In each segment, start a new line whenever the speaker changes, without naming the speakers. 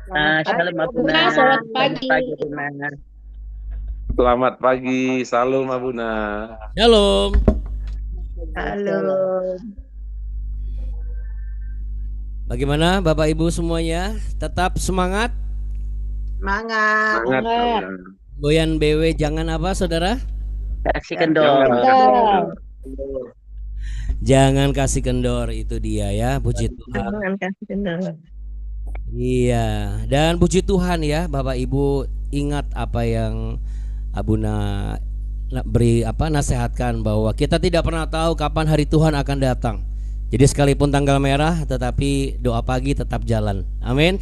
Selamat pagi,
Shalom Abuna.
Bunda. Selamat
Selamat
pagi.
pagi Abuna.
Selamat pagi, salam Abuna.
Shalom.
Halo.
Bagaimana Bapak Ibu semuanya? Tetap semangat.
Semangat.
Semangat
Semangat.
Abuna.
Goyan BW jangan apa saudara?
Kasih
Jangan
kendor.
kasih
Kendor.
kendor.
Jangan kasih kendor, itu dia ya. Puji Tuhan.
Jangan kasih kendor.
Iya, dan puji Tuhan ya Bapak Ibu, ingat apa yang Abuna beri nasihatkan, bahwa kita tidak pernah tahu kapan hari Tuhan akan datang. Jadi sekalipun tanggal merah, tetapi doa pagi tetap jalan. Amin.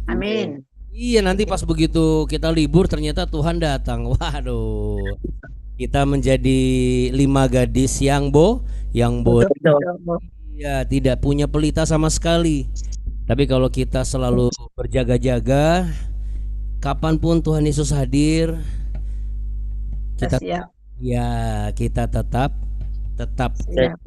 Amin.
Iya, nanti pas begitu kita libur ternyata Tuhan datang. Waduh. Kita menjadi 5 gadis yang bodoh.
Bodoh.
Ya, tidak punya pelita sama sekali. Tapi kalau kita selalu berjaga-jaga, kapanpun Tuhan Yesus hadir, kita
Siap.
ya kita tetap
Siap.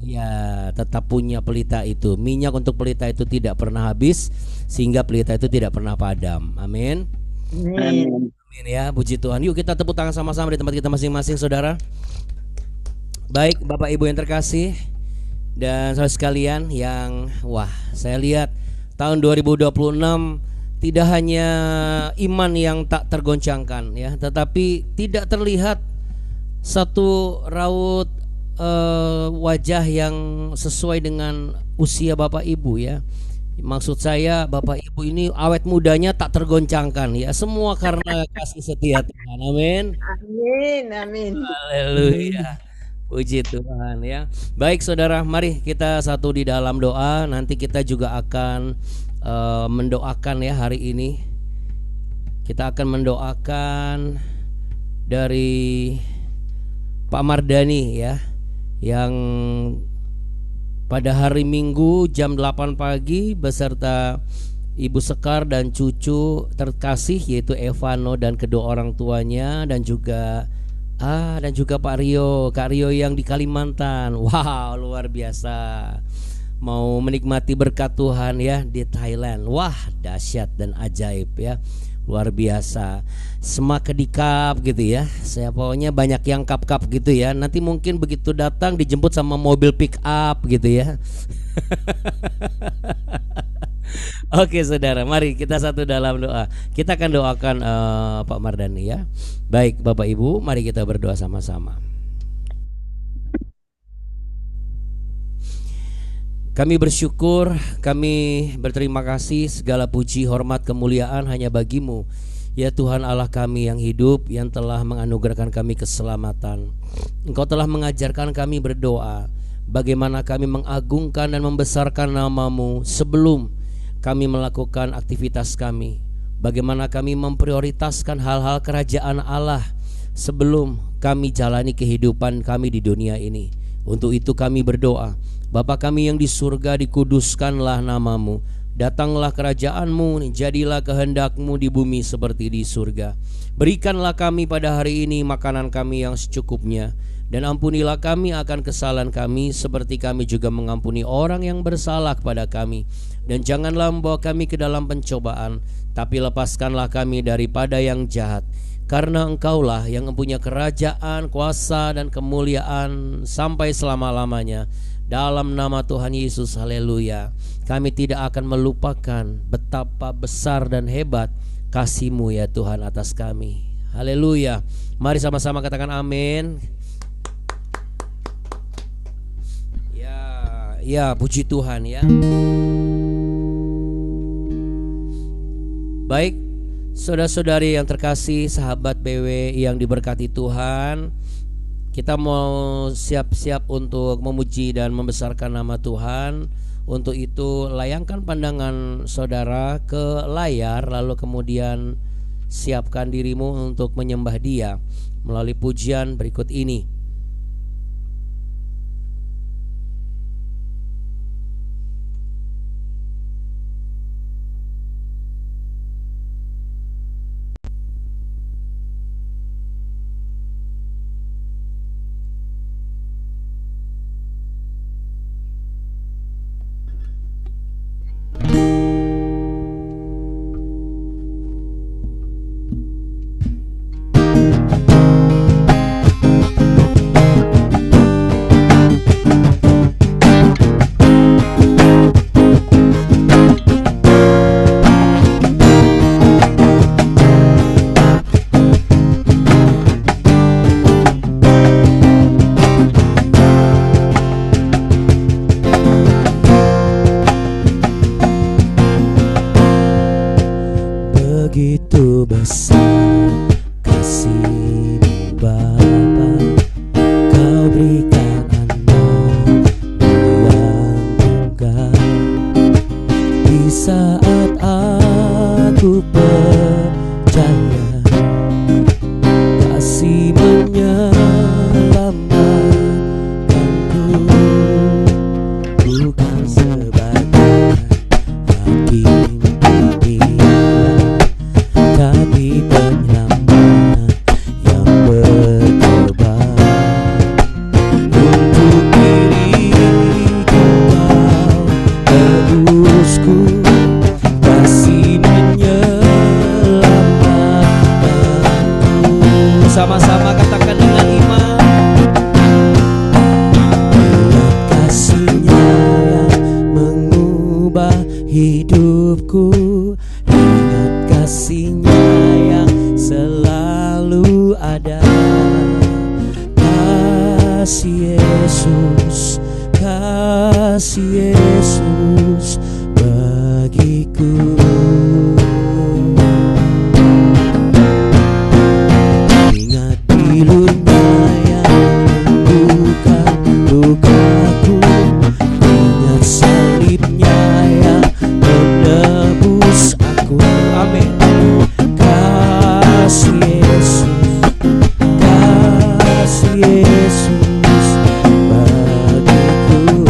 ya tetap punya pelita itu. Minyak untuk pelita itu tidak pernah habis, sehingga pelita itu tidak pernah padam. Amin.
Amin.
Amin ya, puji Tuhan. Yuk kita tepuk tangan sama-sama di tempat kita masing-masing, saudara. Baik, Bapak Ibu yang terkasih dan saudara sekalian yang saya lihat tahun 2026 tidak hanya iman yang tak tergoncangkan ya, tetapi tidak terlihat satu raut wajah yang sesuai dengan usia Bapak Ibu ya. Maksud saya Bapak Ibu ini awet mudanya tak tergoncangkan ya. Semua karena kasih setia Tuhan. Amin.
Amin. Amin.
Haleluya. Puji Tuhan ya. Baik saudara, mari kita satu di dalam doa. Nanti kita juga akan mendoakan ya hari ini. Kita akan mendoakan dari Pak Mardani ya, yang pada hari Minggu jam 8 pagi beserta Ibu Sekar dan cucu terkasih yaitu Evano dan kedua orang tuanya, dan juga Pak Rio, Kak Rio yang di Kalimantan. Wow, luar biasa. Mau menikmati berkat Tuhan ya di Thailand. Wah, dahsyat dan ajaib ya. Luar biasa. Semak kedikap gitu ya. Saya pokoknya banyak yang kap-kap gitu ya. Nanti mungkin begitu datang dijemput sama mobil pick up gitu ya. Oke saudara, mari kita satu dalam doa. Kita akan doakan Pak Mardani ya. Baik Bapak Ibu, mari kita berdoa sama-sama. Kami bersyukur, kami berterima kasih, segala puji, hormat, kemuliaan hanya bagimu ya Tuhan Allah kami yang hidup, yang telah menganugerahkan kami keselamatan. Engkau telah mengajarkan kami berdoa, bagaimana kami mengagungkan dan membesarkan namamu sebelum kami melakukan aktivitas kami, bagaimana kami memprioritaskan hal-hal kerajaan Allah sebelum kami jalani kehidupan kami di dunia ini. Untuk itu kami berdoa, Bapa kami yang di surga, dikuduskanlah namamu, datanglah kerajaanmu, jadilah kehendakmu di bumi seperti di surga. Berikanlah kami pada hari ini makanan kami yang secukupnya, dan ampunilah kami akan kesalahan kami seperti kami juga mengampuni orang yang bersalah kepada kami. Dan janganlah membawa kami ke dalam pencobaan, tapi lepaskanlah kami daripada yang jahat. Karena Engkaulah yang mempunyai kerajaan, kuasa, dan kemuliaan sampai selama-lamanya. Dalam nama Tuhan Yesus, haleluya. Kami tidak akan melupakan betapa besar dan hebat kasih-Mu ya Tuhan atas kami. Haleluya. Mari sama-sama katakan amin. Ya, puji Tuhan ya. Baik, saudara-saudari yang terkasih, sahabat BW yang diberkati Tuhan, kita mau siap-siap untuk memuji dan membesarkan nama Tuhan. Untuk itu layangkan pandangan saudara ke layar, lalu kemudian siapkan dirimu untuk menyembah Dia melalui pujian berikut ini. kasih Yesus bagiku. Ingat pilunya yang membuka lukaku, ingat salibnya yang menebus aku. Amin. Kasih Yesus, kasih Yesus bagiku.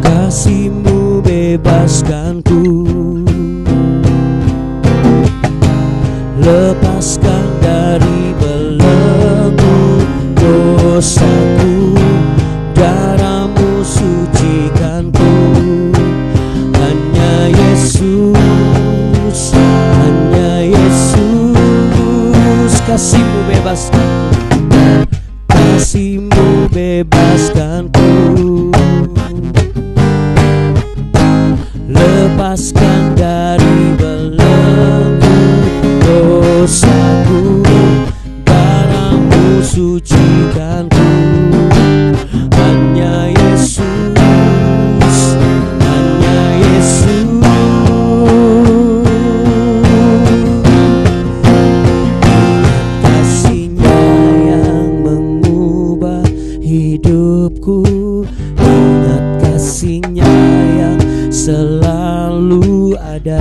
Kasih-Mu bebaskanku, lepaskan dari belenggu dosaku, darah-Mu sucikanku. Hanya Yesus, hanya Yesus. Kasih-Mu bebaskanku, kasih-Mu bebaskanku, lepaskan dari belenggu dosaku, darah-Mu sucikanku. Hanya Yesus, hanya Yesus. Kasih-Nya yang mengubah hidupku, ingat kasih-Nya yang selalu ada.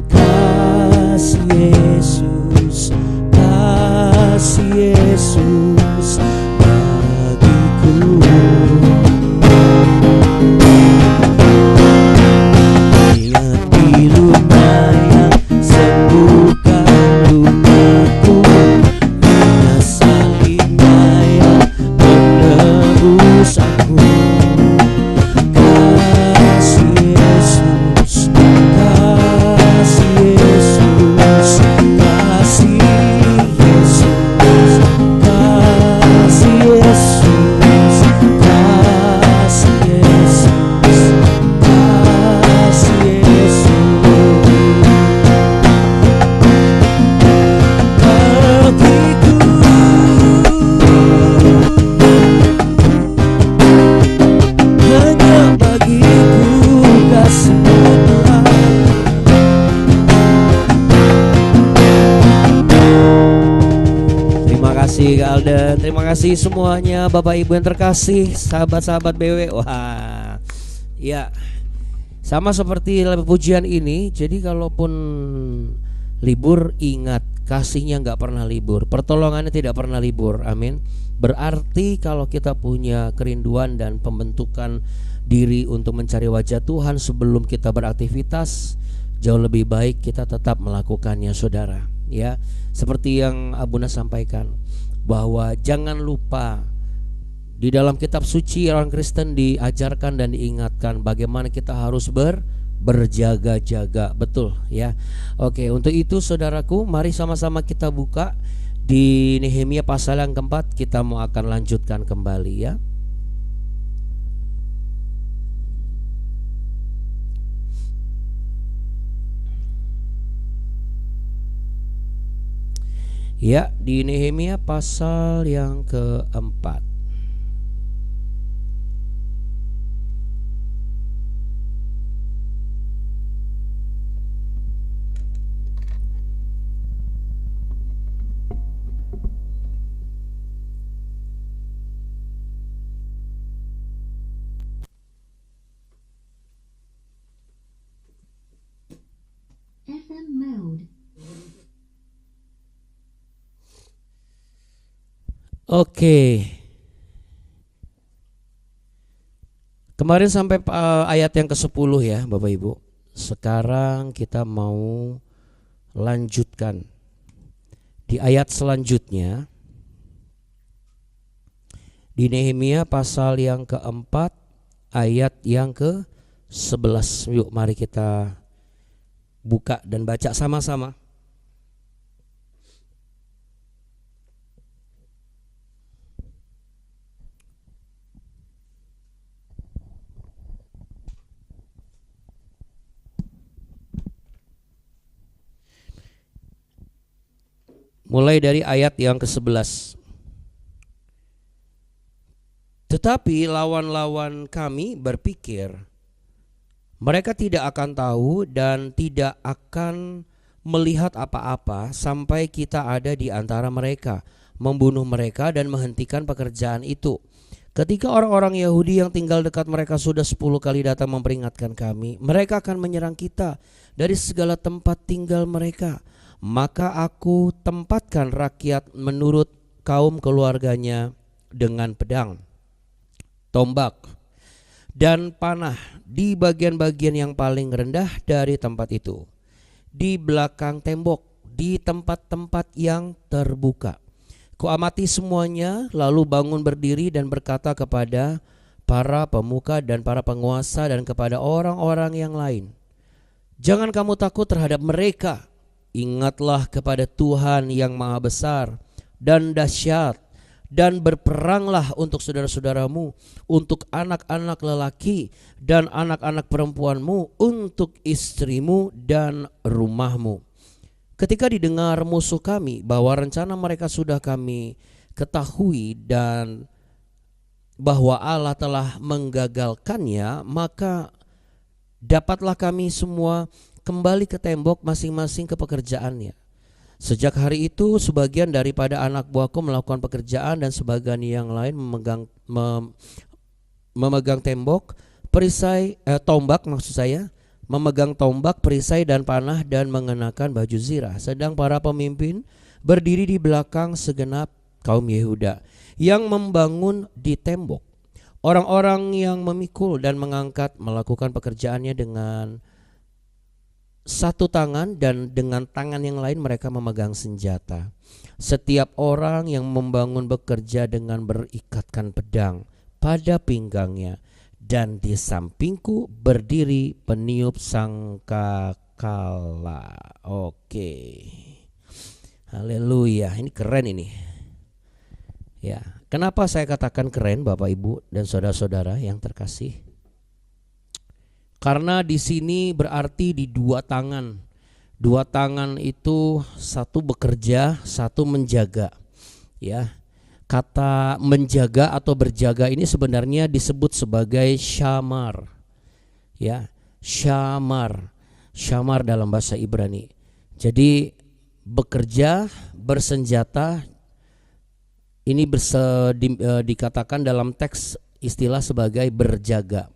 Kasih Yesus, kasih Yesus bagiku. Ingat pilunya yang sembuhkan lukaku, ingat salibnya yang menebus aku. Kasih Yesus, kasih Yesus, kasih Yesus, kasih Yesus, kasih Yesus, kasih Yesus bagiku. Hanya bagiku kasih-Mu Tuhan. Terima kasih Kak Alden, terima kasih semuanya Bapak Ibu yang terkasih, sahabat-sahabat BW. Wah, ya sama seperti pujian ini. Jadi kalaupun libur, ingat kasih-Nya nggak pernah libur, pertolongannya tidak pernah libur. Amin. Berarti kalau kita punya kerinduan dan pembentukan diri untuk mencari wajah Tuhan sebelum kita beraktivitas, jauh lebih baik kita tetap melakukannya, saudara. Ya, seperti yang Abuna sampaikan, bahwa jangan lupa di dalam kitab suci orang Kristen diajarkan dan diingatkan bagaimana kita harus berjaga-jaga, betul ya. Oke, untuk itu saudaraku, mari sama-sama kita buka di Nehemia pasal yang keempat. Kita mau akan lanjutkan kembali ya. Ya, di Nehemia pasal yang keempat.
FM mode.
Oke. Kemarin sampai ayat yang ke-10 ya Bapak Ibu. Sekarang kita mau lanjutkan di ayat selanjutnya. Di Nehemia pasal yang keempat ayat yang ke-11. Yuk mari kita buka dan baca sama-sama. mulai dari ayat yang ke-11. Tetapi lawan-lawan kami berpikir, mereka tidak akan tahu dan tidak akan melihat apa-apa sampai kita ada di antara mereka, membunuh mereka dan menghentikan pekerjaan itu. Ketika orang-orang Yahudi yang tinggal dekat mereka sudah 10 kali datang memperingatkan kami, mereka akan menyerang kita dari segala tempat tinggal mereka. Maka aku tempatkan rakyat menurut kaum keluarganya dengan pedang, tombak, dan panah di bagian-bagian yang paling rendah dari tempat itu, di belakang tembok, di tempat-tempat yang terbuka. Kuamati semuanya, lalu bangun berdiri dan berkata kepada para pemuka dan para penguasa dan kepada orang-orang yang lain, jangan kamu takut terhadap mereka. Ingatlah kepada Tuhan yang maha besar dan dahsyat, dan berperanglah untuk saudara-saudaramu, untuk anak-anak lelaki dan anak-anak perempuanmu, untuk istrimu dan rumahmu. Ketika didengar musuh kami bahwa rencana mereka sudah kami ketahui dan bahwa Allah telah menggagalkannya, maka dapatlah kami semua kembali ke tembok masing-masing ke pekerjaannya. Sejak hari itu sebagian daripada anak buahku melakukan pekerjaan dan sebagian yang lain memegang tembok, perisai, tombak maksud saya, memegang tombak, perisai dan panah dan mengenakan baju zirah. Sedang para pemimpin berdiri di belakang segenap kaum Yehuda yang membangun di tembok. Orang-orang yang memikul dan mengangkat melakukan pekerjaannya dengan satu tangan, dan dengan tangan yang lain mereka memegang senjata. Setiap orang yang membangun bekerja dengan berikatkan pedang pada pinggangnya, dan di sampingku berdiri peniup sangkakala. Oke. Haleluya. Ini keren ini. Ya, kenapa saya katakan keren Bapak Ibu dan saudara-saudara yang terkasih? Karena di sini berarti di dua tangan. Dua tangan itu satu bekerja, satu menjaga. Ya. Kata menjaga atau berjaga ini sebenarnya disebut sebagai syamar. Ya, syamar. Syamar dalam bahasa Ibrani. Jadi bekerja, bersenjata, ini dikatakan dalam teks istilah sebagai berjaga.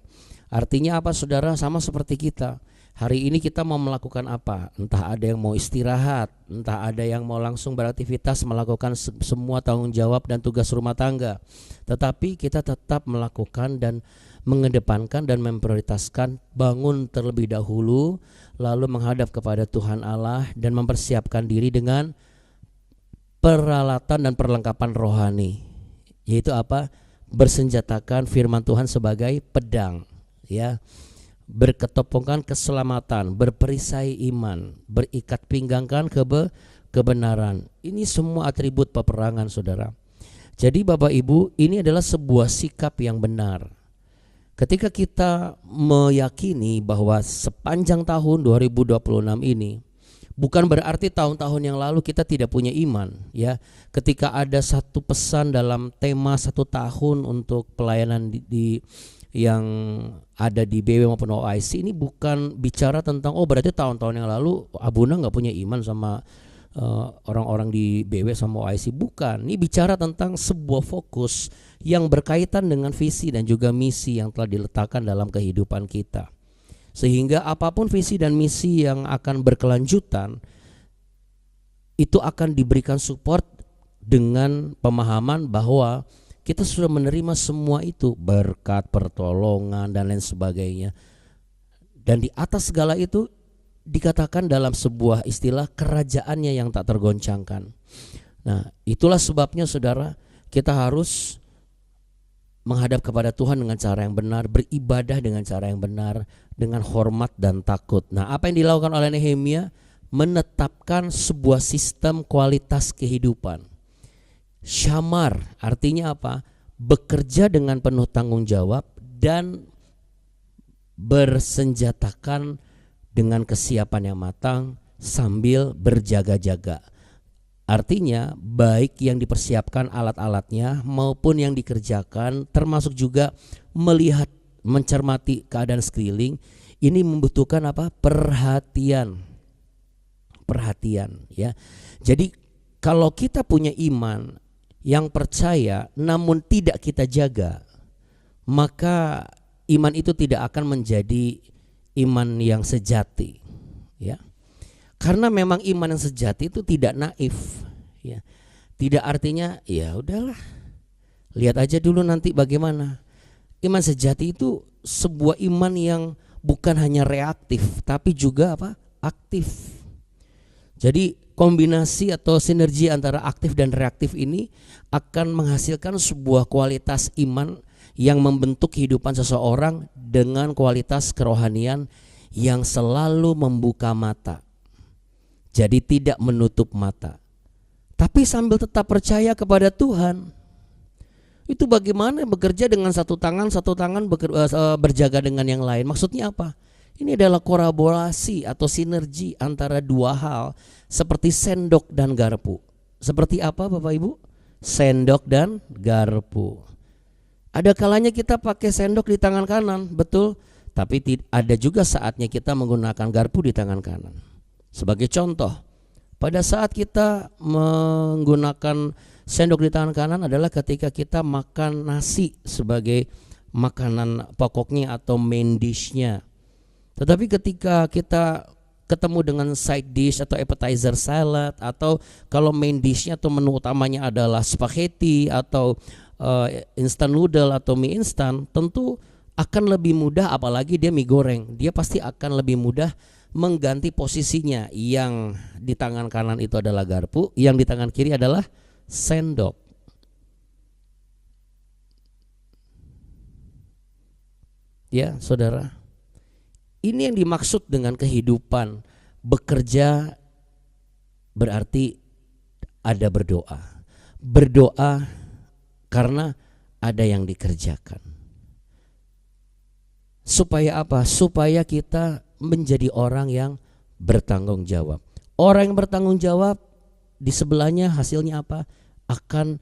Artinya apa saudara? Sama seperti kita. Hari ini kita mau melakukan apa? Entah ada yang mau istirahat, entah ada yang mau langsung beraktivitas, melakukan semua tanggung jawab dan tugas rumah tangga. Tetapi kita tetap melakukan dan mengedepankan dan memprioritaskan bangun terlebih dahulu, lalu menghadap kepada Tuhan Allah dan mempersiapkan diri dengan peralatan dan perlengkapan rohani. Yaitu apa? Bersenjatakan firman Tuhan sebagai pedang. Ya, berketopongkan keselamatan, berperisai iman, berikat pinggangkan kebenaran. Ini semua atribut peperangan saudara. Jadi Bapak Ibu, ini adalah sebuah sikap yang benar. Ketika kita meyakini bahwa sepanjang tahun 2026 ini, bukan berarti tahun-tahun yang lalu kita tidak punya iman, ya. Ketika ada satu pesan dalam tema 1 tahun untuk pelayanan di yang ada di BW maupun OIC, ini bukan bicara tentang berarti tahun-tahun yang lalu Abuna nggak punya iman sama orang-orang di BW sama OIC. Bukan, ini bicara tentang sebuah fokus yang berkaitan dengan visi dan juga misi yang telah diletakkan dalam kehidupan kita. Sehingga apapun visi dan misi yang akan berkelanjutan, itu akan diberikan support dengan pemahaman bahwa kita sudah menerima semua itu, berkat, pertolongan dan lain sebagainya. Dan di atas segala itu dikatakan dalam sebuah istilah kerajaannya yang tak tergoncangkan. Nah, itulah sebabnya saudara, kita harus menghadap kepada Tuhan dengan cara yang benar, beribadah dengan cara yang benar, dengan hormat dan takut. Nah, apa yang dilakukan oleh Nehemia? Menetapkan sebuah sistem kualitas kehidupan. Syamar artinya apa? Bekerja dengan penuh tanggung jawab dan bersenjatakan dengan kesiapan yang matang sambil berjaga-jaga. Artinya baik yang dipersiapkan alat-alatnya maupun yang dikerjakan, termasuk juga melihat, mencermati keadaan sekeliling, ini membutuhkan apa? Perhatian ya. Jadi kalau kita punya iman yang percaya namun tidak kita jaga, maka iman itu tidak akan menjadi iman yang sejati, ya. Karena memang iman yang sejati itu tidak naif, ya. Tidak artinya ya udahlah, lihat aja dulu nanti bagaimana. Iman sejati itu sebuah iman yang bukan hanya reaktif tapi juga apa? Aktif. Jadi kombinasi atau sinergi antara aktif dan reaktif ini akan menghasilkan sebuah kualitas iman yang membentuk kehidupan seseorang dengan kualitas kerohanian yang selalu membuka mata. Jadi tidak menutup mata, tapi sambil tetap percaya kepada Tuhan. Itu bagaimana bekerja dengan satu tangan berjaga dengan yang lain. Maksudnya apa? Ini adalah kolaborasi atau sinergi antara dua hal, seperti sendok dan garpu. Seperti apa Bapak Ibu? Sendok dan garpu. Ada kalanya kita pakai sendok di tangan kanan, betul. Tapi ada juga saatnya kita menggunakan garpu di tangan kanan. Sebagai contoh, pada saat kita menggunakan sendok di tangan kanan adalah ketika kita makan nasi sebagai makanan pokoknya atau main dish-nya. Tetapi ketika kita ketemu dengan side dish atau appetizer salad, atau kalau main dish-nya atau menu utamanya adalah spaghetti atau instant noodle atau mie instan, tentu akan lebih mudah, apalagi dia mie goreng, dia pasti akan lebih mudah mengganti posisinya. Yang di tangan kanan itu adalah garpu, yang di tangan kiri adalah sendok. Ya saudara, ini yang dimaksud dengan kehidupan bekerja, berarti ada berdoa. Berdoa karena ada yang dikerjakan. Supaya apa? Supaya kita menjadi orang yang bertanggung jawab. Orang yang bertanggung jawab, di sebelahnya hasilnya apa? Akan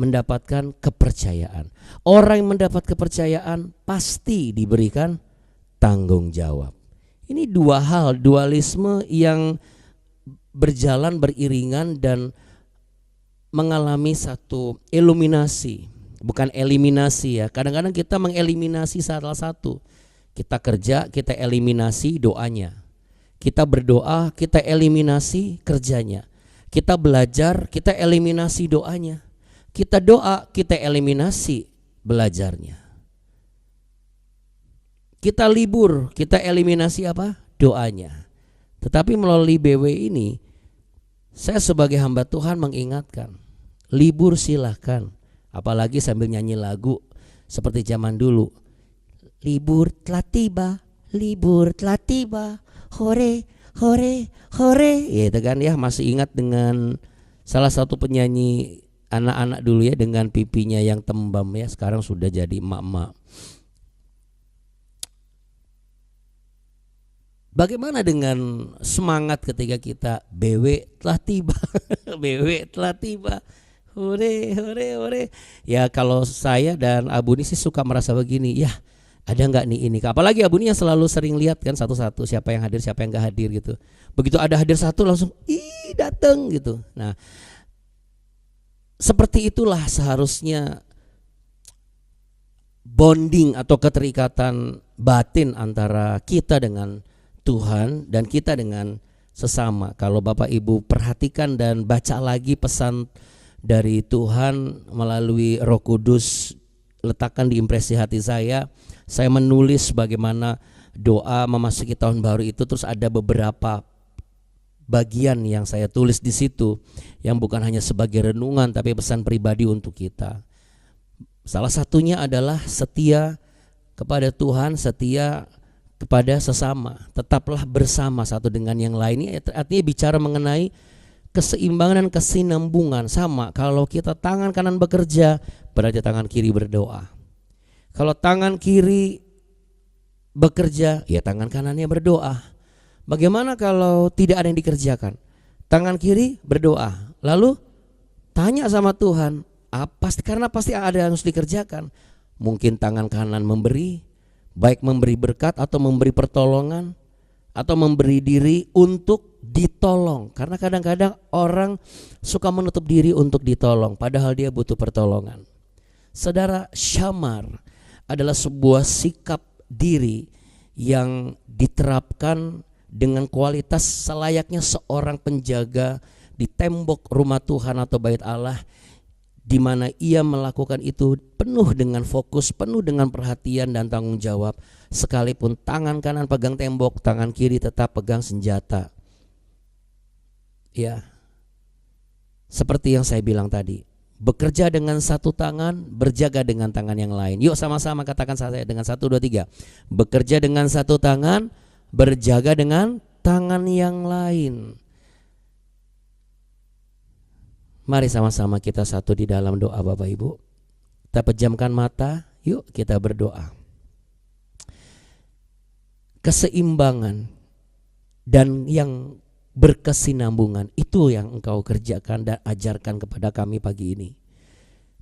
mendapatkan kepercayaan. Orang yang mendapat kepercayaan pasti diberikan tanggung jawab. Ini dua hal, dualisme yang berjalan beriringan dan mengalami satu iluminasi, bukan eliminasi ya. Kadang-kadang kita mengeliminasi salah satu. Kita kerja, kita eliminasi doanya. Kita berdoa, kita eliminasi kerjanya. Kita belajar, kita eliminasi doanya. Kita doa, kita eliminasi belajarnya. Kita libur, kita eliminasi apa? Doanya. Tetapi melalui BW ini, saya sebagai hamba Tuhan mengingatkan, libur silahkan. Apalagi sambil nyanyi lagu seperti zaman dulu. Libur telah tiba, libur telah tiba, hore, hore, hore. Gitu kan ya, masih ingat dengan salah satu penyanyi anak-anak dulu ya, dengan pipinya yang tembam ya, sekarang sudah jadi emak-emak. Bagaimana dengan semangat ketika kita BW telah tiba, BW telah tiba, hore, hore, hore. Ya kalau saya dan Abu ini sih suka merasa begini, ya ada nggak nih ini? Apalagi Abu ini yang selalu sering lihat kan satu-satu siapa yang hadir, siapa yang nggak hadir gitu. Begitu ada hadir satu langsung datang gitu. Nah, seperti itulah seharusnya bonding atau keterikatan batin antara kita dengan Tuhan dan kita dengan sesama. Kalau Bapak Ibu perhatikan dan baca lagi pesan dari Tuhan melalui Roh Kudus letakkan di impresi hati saya menulis bagaimana doa memasuki tahun baru itu, terus ada beberapa bagian yang saya tulis di situ yang bukan hanya sebagai renungan tapi pesan pribadi untuk kita. Salah satunya adalah setia kepada Tuhan, setia kepada sesama, tetaplah bersama satu dengan yang lain. Ini artinya bicara mengenai keseimbangan dan kesinambungan. Sama, kalau kita tangan kanan bekerja, berarti tangan kiri berdoa. Kalau tangan kiri bekerja, ya tangan kanannya berdoa. Bagaimana kalau tidak ada yang dikerjakan? tangan kiri berdoa. Lalu tanya sama Tuhan, karena pasti ada yang harus dikerjakan. Mungkin tangan kanan memberi, baik memberi berkat atau memberi pertolongan, atau memberi diri untuk ditolong. Karena kadang-kadang orang suka menutup diri untuk ditolong, padahal dia butuh pertolongan. Saudara, syamar adalah sebuah sikap diri yang diterapkan dengan kualitas selayaknya seorang penjaga di tembok rumah Tuhan atau bait Allah, di mana ia melakukan itu penuh dengan fokus, penuh dengan perhatian dan tanggung jawab. Sekalipun tangan kanan pegang tembok, tangan kiri tetap pegang senjata. Ya, seperti yang saya bilang tadi, bekerja dengan satu tangan, berjaga dengan tangan yang lain. Yuk sama-sama katakan saya dengan 1, 2, 3. Bekerja dengan satu tangan, berjaga dengan tangan yang lain. Mari sama-sama kita satu di dalam doa Bapak Ibu. Kita pejamkan mata, yuk kita berdoa. Keseimbangan dan yang berkesinambungan itu yang Engkau kerjakan dan ajarkan kepada kami pagi ini.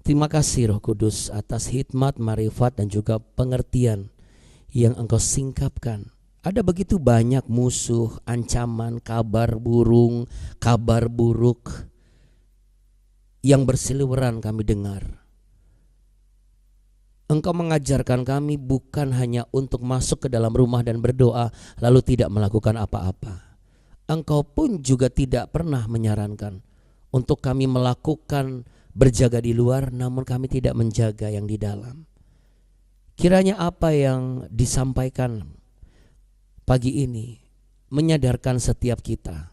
Terima kasih Roh Kudus atas hikmat, marifat dan juga pengertian yang Engkau singkapkan. Ada begitu banyak musuh, ancaman, kabar burung, kabar buruk yang berseliweran kami dengar. Engkau mengajarkan kami bukan hanya untuk masuk ke dalam rumah dan berdoa lalu tidak melakukan apa-apa. Engkau pun juga tidak pernah menyarankan untuk kami melakukan berjaga di luar namun kami tidak menjaga yang di dalam. Kiranya apa yang disampaikan pagi ini menyadarkan setiap kita.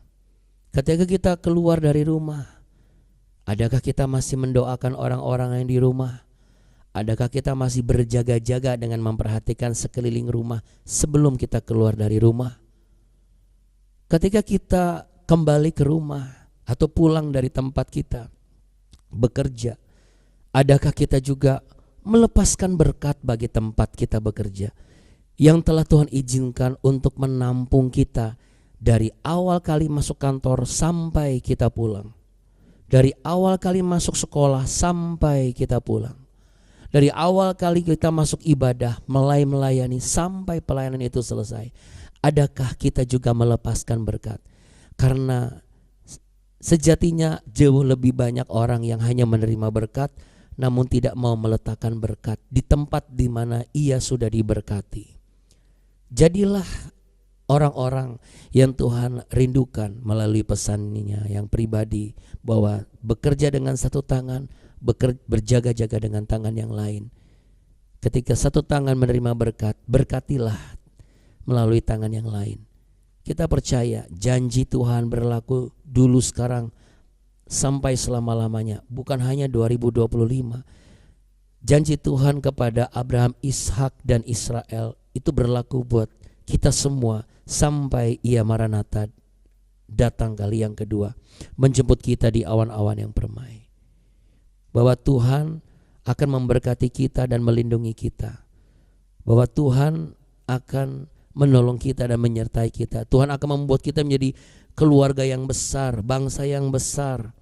Ketika kita keluar dari rumah, adakah kita masih mendoakan orang-orang yang di rumah? Adakah kita masih berjaga-jaga dengan memperhatikan sekeliling rumah sebelum kita keluar dari rumah? Ketika kita kembali ke rumah atau pulang dari tempat kita bekerja, adakah kita juga melepaskan berkat bagi tempat kita bekerja yang telah Tuhan izinkan untuk menampung kita dari awal kali masuk kantor sampai kita pulang? Dari awal kali masuk sekolah sampai kita pulang. Dari awal kali kita masuk ibadah, mulai melayani sampai pelayanan itu selesai. Adakah kita juga melepaskan berkat? Karena sejatinya jauh lebih banyak orang yang hanya menerima berkat namun tidak mau meletakkan berkat di tempat di mana ia sudah diberkati. Jadilah orang-orang yang Tuhan rindukan melalui pesannya yang pribadi, bahwa bekerja dengan satu tangan, berjaga-jaga dengan tangan yang lain. Ketika satu tangan menerima berkat, berkatilah melalui tangan yang lain. Kita percaya janji Tuhan berlaku dulu, sekarang, sampai selama-lamanya, bukan hanya 2025. Janji Tuhan kepada Abraham, Ishak dan Israel itu berlaku buat kita semua sampai Ia Maranatha datang kali yang kedua, menjemput kita di awan-awan yang permai. Bahwa Tuhan akan memberkati kita dan melindungi kita. Bahwa Tuhan akan menolong kita dan menyertai kita. Tuhan akan membuat kita menjadi keluarga yang besar, bangsa yang besar,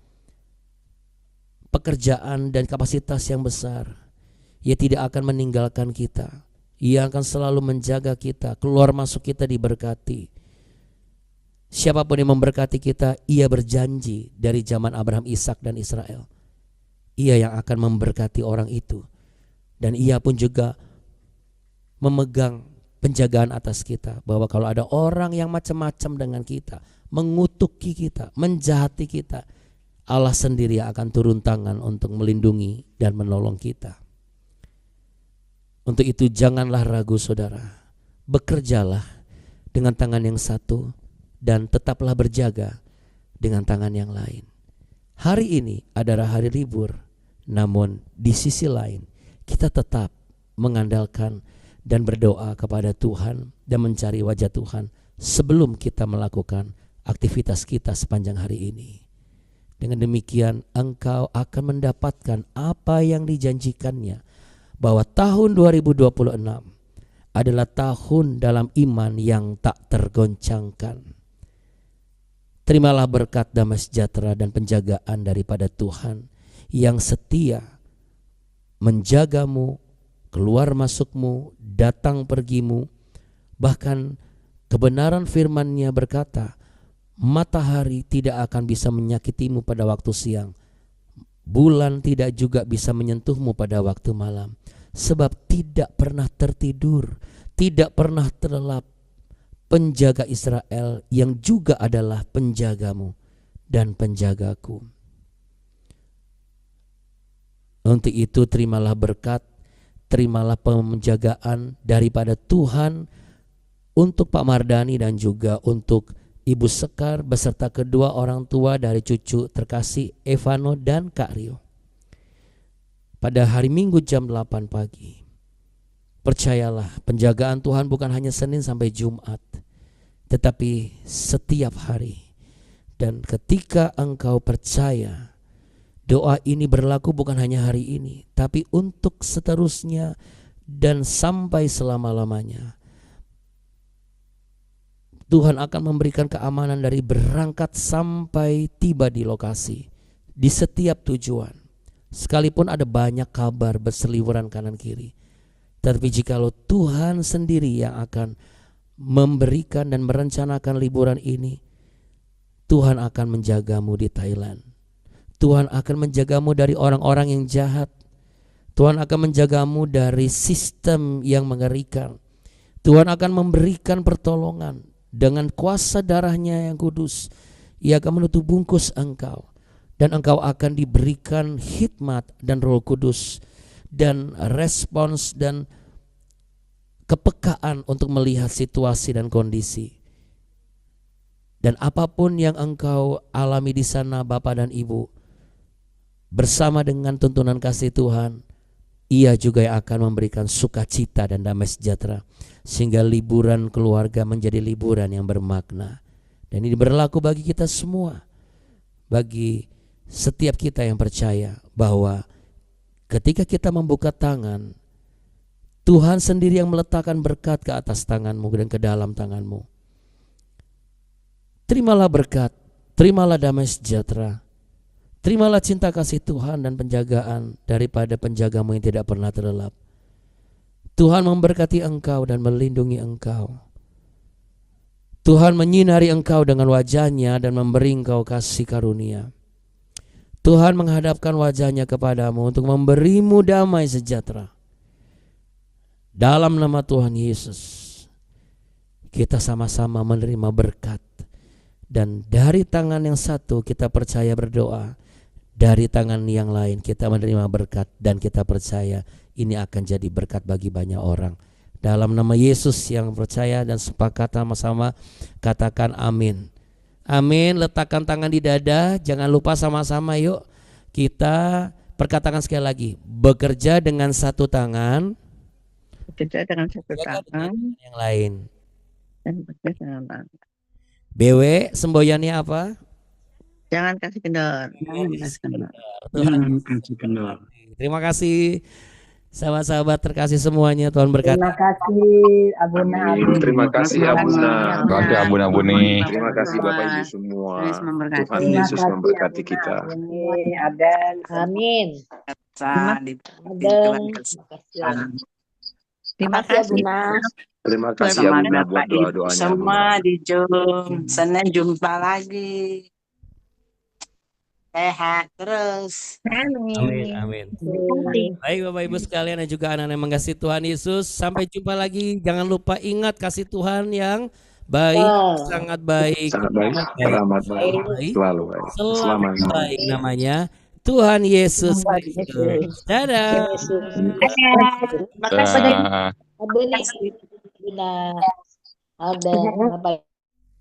pekerjaan dan kapasitas yang besar. Ia tidak akan meninggalkan kita. Ia akan selalu menjaga kita, keluar masuk kita diberkati. Siapapun yang memberkati kita, Ia berjanji dari zaman Abraham, Ishak dan Israel, Ia yang akan memberkati orang itu. Dan Ia pun juga memegang penjagaan atas kita, bahwa kalau ada orang yang macam-macam dengan kita, mengutuki kita, menjahati kita, Allah sendiri akan turun tangan untuk melindungi dan menolong kita. Untuk itu janganlah ragu saudara, bekerjalah dengan tangan yang satu dan tetaplah berjaga dengan tangan yang lain. Hari ini adalah hari libur, namun di sisi lain kita tetap mengandalkan dan berdoa kepada Tuhan dan mencari wajah Tuhan sebelum kita melakukan aktivitas kita sepanjang hari ini. Dengan demikian engkau akan mendapatkan apa yang dijanjikannya, bahwa tahun 2026 adalah tahun dalam iman yang tak tergoncangkan. Terimalah berkat damai sejahtera dan penjagaan daripada Tuhan yang setia menjagamu, keluar masukmu, datang pergimu. Bahkan kebenaran firman-Nya berkata, matahari tidak akan bisa menyakitimu pada waktu siang, bulan tidak juga bisa menyentuhmu pada waktu malam. Sebab tidak pernah tertidur, tidak pernah terlelap penjaga Israel yang juga adalah penjagamu dan penjagaku. Untuk itu terimalah berkat, terimalah penjagaan daripada Tuhan untuk Pak Mardani dan juga untuk Ibu Sekar beserta kedua orang tua dari cucu terkasih Evano dan Kak Rio. Pada hari Minggu jam 8 pagi. Percayalah, penjagaan Tuhan bukan hanya Senin sampai Jumat, tetapi setiap hari. Dan ketika engkau percaya, doa ini berlaku bukan hanya hari ini, tapi untuk seterusnya dan sampai selama-lamanya. Tuhan akan memberikan keamanan dari berangkat sampai tiba di lokasi, di setiap tujuan. Sekalipun ada banyak kabar berseliweran kanan kiri, tapi jikalau Tuhan sendiri yang akan memberikan dan merencanakan liburan ini, Tuhan akan menjagamu di Thailand. Tuhan akan menjagamu dari orang-orang yang jahat. Tuhan akan menjagamu dari sistem yang mengerikan. Tuhan akan memberikan pertolongan dengan kuasa darah-Nya yang kudus. Ia akan menutup bungkus engkau, dan engkau akan diberikan hikmat dan Roh Kudus dan respons dan kepekaan untuk melihat situasi dan kondisi. Dan apapun yang engkau alami di sana, Bapak dan Ibu, bersama dengan tuntunan kasih Tuhan, Ia juga yang akan memberikan sukacita dan damai sejahtera, sehingga liburan keluarga menjadi liburan yang bermakna. Dan ini berlaku bagi kita semua, bagi setiap kita yang percaya bahwa ketika kita membuka tangan, Tuhan sendiri yang meletakkan berkat ke atas tanganmu dan ke dalam tanganmu. Terimalah berkat, terimalah damai sejahtera, terimalah cinta kasih Tuhan dan penjagaan daripada penjagamu yang tidak pernah terlelap. Tuhan memberkati engkau dan melindungi engkau. Tuhan menyinari engkau dengan wajah-Nya dan memberi engkau kasih karunia. Tuhan menghadapkan wajah-Nya kepadamu untuk memberimu damai sejahtera. Dalam nama Tuhan Yesus, kita sama-sama menerima berkat. Dan dari tangan yang satu kita percaya berdoa, dari tangan yang lain kita menerima berkat, dan kita percaya ini akan jadi berkat bagi banyak orang. Dalam nama Yesus yang percaya dan sepakat sama-sama katakan amin. Amin. Letakkan tangan di dada, jangan lupa sama-sama yuk kita perkatakan sekali lagi. Bekerja dengan satu tangan,
Bekerja dengan satu tangan
yang lain.
dan bekerja dengan tangan.
BW semboyannya apa?
Jangan kasih kendor. Jangan kasih kendor.
Jangan kasih kendor.
Terima kasih sahabat-sahabat terkasih semuanya, Tuhan berkati.
Terima kasih Abuna.
Amin. Terima kasih Abuna.
Terima kasih,
Abuna-buni.
Terima kasih Bapak Ibu semua.
Yesus memberkati.
Tuhan Yesus memberkati kita.
Aden.
Amin.
Aden.
Terima kasih.
Terima kasih
Sama
Abuna buat
Bapak Ibu
doa-doanya.
semua
Abuna.
di Zoom. Senin jumpa lagi. Sehat terus.
Amin, amin. Baik Bapak Ibu sekalian dan juga anak-anak yang mengasihi Tuhan Yesus, sampai jumpa lagi. Jangan lupa ingat kasih Tuhan yang baik, sangat baik,
Sangat baik, teramat baik, selalu baik,
selamat
selamanya.
baik namanya Tuhan Yesus Kristus. Dadah.
Terima kasih.
Dah.
Aden. Bunda. Aden. Bapak